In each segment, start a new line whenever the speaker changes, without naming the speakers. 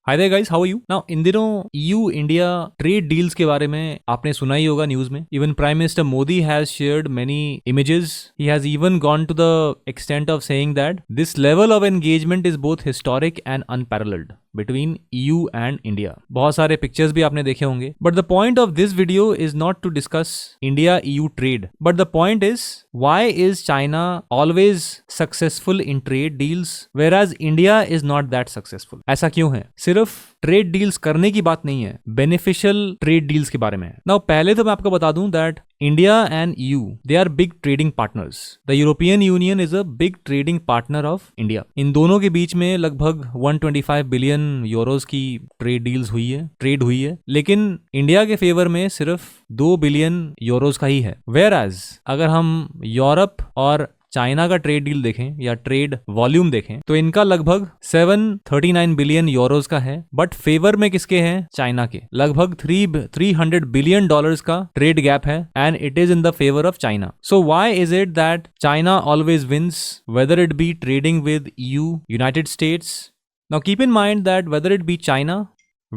Hi there guys, how are you? Now इन दिनों EU India trade deals के बारे में आपने सुना ही होगा न्यूज में. Even prime minister Modi has shared many images. He has even gone to the extent of saying that this level of engagement is both historic and unparalleled between EU and India. बहुत सारे pictures भी आपने देखे होंगे. But the point of this video is not to discuss India-EU trade. But the point is, why is China always successful in trade deals whereas India is not that successful? ऐसा क्यों है? सिर्फ trade deals करने की बात नहीं है, beneficial trade deals के बारे में. नाउ पहले तो मैं आपको बता दूं that India and EU, they are big trading partners. The European Union is a big trading partner of India. इन दोनों के बीच में लगभग 125 बिलियन यूरोस की ट्रेड हुई है, लेकिन इंडिया के फेवर में सिर्फ 2 बिलियन यूरोस का ही है. Whereas अगर हम यूरोप और चाइना का ट्रेड डील देखें या ट्रेड वॉल्यूम देखें तो इनका लगभग 739 बिलियन यूरोस का है, बट फेवर में किसके हैं? चाइना के. लगभग 300 बिलियन डॉलर्स का ट्रेड गैप है and it is in the favour of China. So why is it that China always wins whether it be trading with EU, United States? Now keep in mind that whether it be China,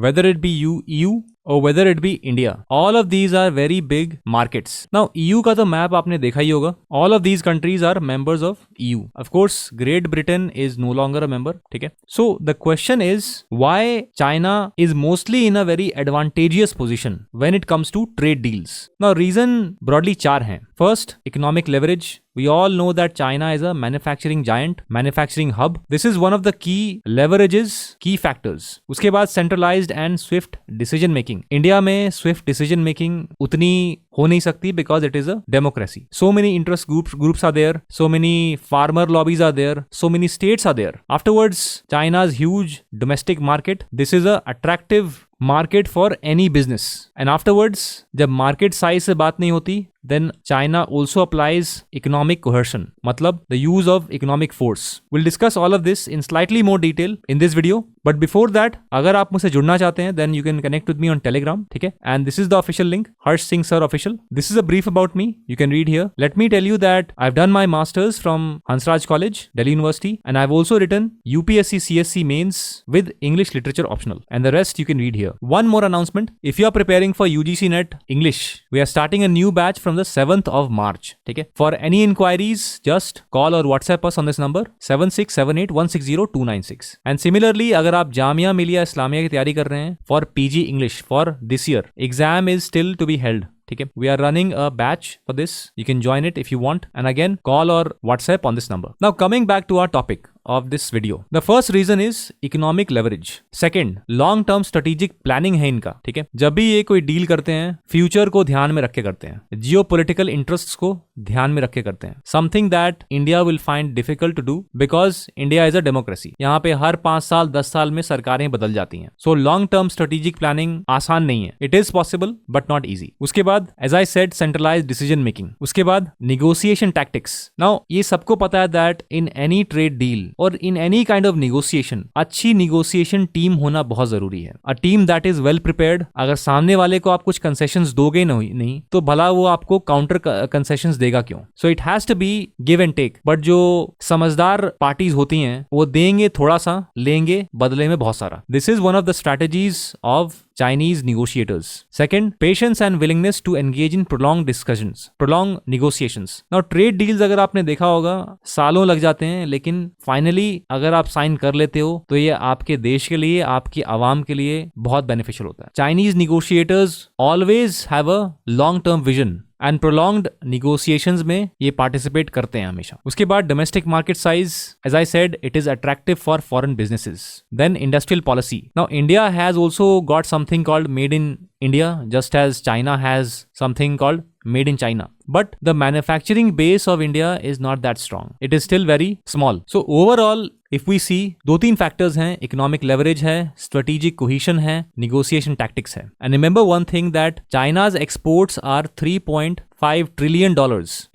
whether it be EU or whether it be India, all of these are very big markets. Now EU का तो map आपने देखा ही होगा. All of these countries are members of EU. Of course, Great Britain is no longer a member. ठीक है. So the question is why China is mostly in a very advantageous position when it comes to trade deals. Now reason broadly 4 हैं. First, economic leverage. We all know that China is a manufacturing giant, manufacturing hub. This is one of the key leverages, key factors. उसके बाद centralized and swift decision making. India में swift decision making उतनी हो नहीं सकती because it is a democracy. So many interest groups are there. So many farmer lobbies are there. So many states are there. Afterwards, China's huge domestic market. This is a attractive market for any business. And afterwards, जब market size से बात नहीं होती, then China also applies economic coercion. मतलब the use of economic force. We'll discuss all of this in slightly more detail in this video. But before that, अगर आप मुझसे जुड़ना चाहते हैं, then you can connect with me on Telegram. ठीक है? And this is the official link, Harsh Singh Sir Official. This is a brief about me. You can read here. Let me tell you that I've done my masters from Hansraj College, Delhi University, and I've also written UPSC CSC mains with English literature optional. And the rest you can read here. One more announcement. If you are preparing for UGC NET English, we are starting a new batch from the 7th of March. ठीक है? For any inquiries, just call or WhatsApp us on this number 7678160296. And similarly, अगर आप जामिया मिलिया इस्लामिया की तैयारी कर रहे हैं for PG English for this year, exam is still to be held. ठीक है? We are running a batch for this. You can join it if you want. And again, call or WhatsApp on this number. Now coming back to our topic of this video. The first reason is economic leverage. Second, long term strategic planning है इनका. ठीक है? जब भी ये कोई deal करते हैं, फ्यूचर को ध्यान में रख के करते हैं, जियोपॉलिटिकल इंटरेस्ट्स को ध्यान में रख के करते हैं. Something that India will find difficult to do because India is a democracy. यहाँ पे हर 5 साल 10 साल में सरकारें बदल जाती हैं. So long term strategic planning आसान नहीं है. It is possible but not easy. उसके बाद as I said, centralized decision making. उसके बाद negotiation tactics. Now ये सबको पता है that in any trade deal और in any kind of negotiation, अच्छी negotiation टीम होना बहुत जरूरी है. A team that is well prepared. अगर सामने वाले को आप कुछ concessions दोगे नहीं तो भला वो आपको counter concessions देगा क्यों? So it has to be give and take. But जो समझदार पार्टीज होती हैं वो देंगे थोड़ा सा, लेंगे बदले में बहुत सारा. This is one of the strategies of Chinese negotiators. Second, patience and willingness to engage in prolonged discussions, prolonged negotiations. Now trade deals अगर आपने देखा होगा सालों लग जाते हैं, लेकिन फाइनली अगर आप साइन कर लेते हो तो ये आपके देश के लिए, आपकी आवाम के लिए बहुत बेनिफिशियल होता है. Chinese negotiators always have a long term vision and prolonged negotiations में ये पार्टिसिपेट करते हैं हमेशा. उसके बाद domestic market size, as I said, it is attractive for foreign businesses. Then industrial policy. Now India has also got something called made in India, just as China has something called made in China. But the manufacturing base of India is not that strong. It is still very small. So overall, if we see, 2-3 factors हैं. Economic leverage है, strategic cohesion है, negotiation tactics है. And remember one thing that China's exports are $3.5 trillion.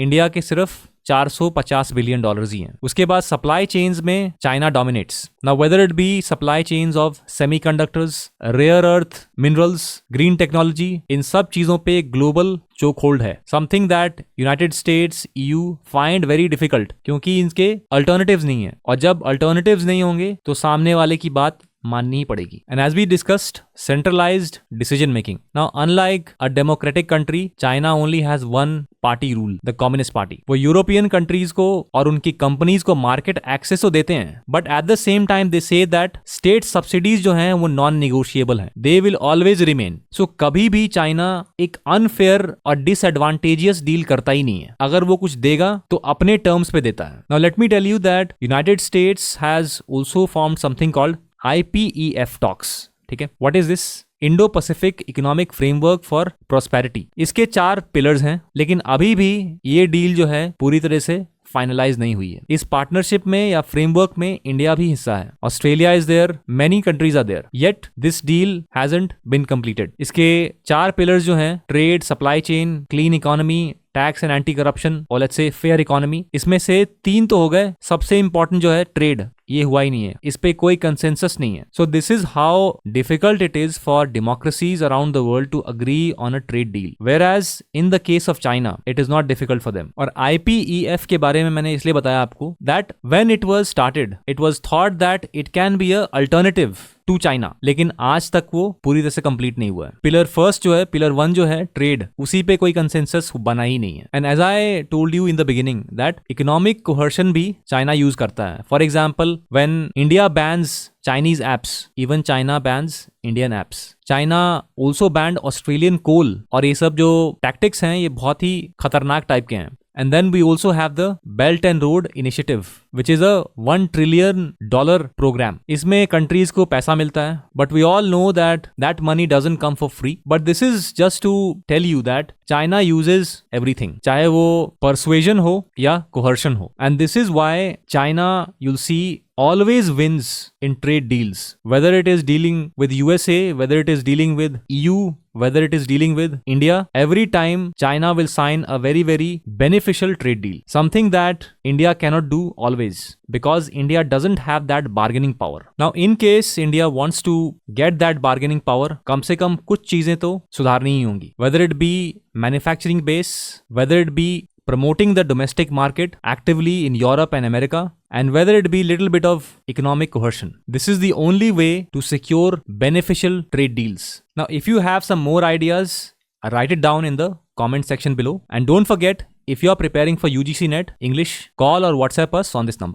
India के सिर्फ 450 billion dollars ही हैं. उसके बाद supply chains में China dominates. Now whether it be supply chains of semiconductors, rare earth minerals, green technology, इन सब चीजों पे ग्लोबल चोक होल्ड है. Something that United States, EU find very difficult, क्योंकि इनके अल्टरनेटिव्स नहीं है. और जब अल्टरनेटिव्स नहीं होंगे तो सामने वाले की बात माननी ही पड़ेगी। And as we discussed, centralised decision making. Now unlike a democratic country, China only has one party rule, the communist party. वो यूरोपियन कंट्रीज को और उनकी कंपनीज को मार्केट एक्सेस तो देते हैं, but at the same time they say that state subsidies जो हैं वो नॉन निगोशिएबल हैं, दे विल ऑलवेज रिमेन। सो कभी भी चाइना एक अनफेयर और डिसएडवांटेजियस डील करता ही नहीं है। अगर वो कुछ देगा तो अपने टर्म्स पे देता है। Now let me tell you that United States has also formed something called IPEF talks. ठीक है, what is this? Indo Pacific economic framework for prosperity. इसके 4 पिलर्स हैं, लेकिन अभी भी ये डील जो है पूरी तरह से फाइनलाइज नहीं हुई है। इस पार्टनरशिप में या फ्रेमवर्क में इंडिया भी हिस्सा है, Australia is there, many countries are there, yet this deal hasn't been completed. इसके 4 पिलर्स जो हैं, trade, supply chain, clean economy, tax and anti corruption और लेट्स से फेयर इकोनॉमी, इसमें से 3 तो हो गए। सबसे इंपॉर्टेंट जो है ट्रेड, ये हुआ ही नहीं है, इस पे कोई कंसेंसस नहीं है। So this is how difficult it is for democracies around the world to agree on a trade deal, whereas in the case of China it is not difficult for them. और IPEF के बारे में मैंने इसलिए बताया आपको that when it was started it was thought that it can be a alternative to China, लेकिन आज तक वो पूरी तरह से कंप्लीट नहीं हुआ है। पिलर फर्स्ट जो है, पिलर 1 जो है ट्रेड, उसी पे कोई कंसेंसस बना ही नहीं है। And as I told you in the beginning that economic coercion भी चाइना यूज करता है। For example, when India bans Chinese apps, even China bans Indian apps. China also banned Australian coal, और ये सब जो tactics हैं ये बहुत ही खतरनाक टाइप के हैं। And then we also have the Belt and Road Initiative, which is a $1 trillion program. इसमें countries को पैसा मिलता है, but we all know that that money doesn't come for free. But this is just to tell you that China uses everything, चाहे वो persuasion हो या coercion हो. And this is why China, you'll see, always wins in trade deals, whether it is dealing with USA, whether it is dealing with EU, whether it is dealing with India. Every time China will sign a very, very beneficial trade deal, something that India cannot do always, because India doesn't have that bargaining power. Now in case India wants to get that bargaining power, कम से कम कुछ चीजें तो सुधारनी ही होंगी, whether it be manufacturing base, whether it be promoting the domestic market actively in Europe and America, and whether it be little bit of economic coercion. This is the only way to secure beneficial trade deals. Now, if you have some more ideas, write it down in the comment section below. And don't forget, if you are preparing for UGC NET English, call or WhatsApp us on this number.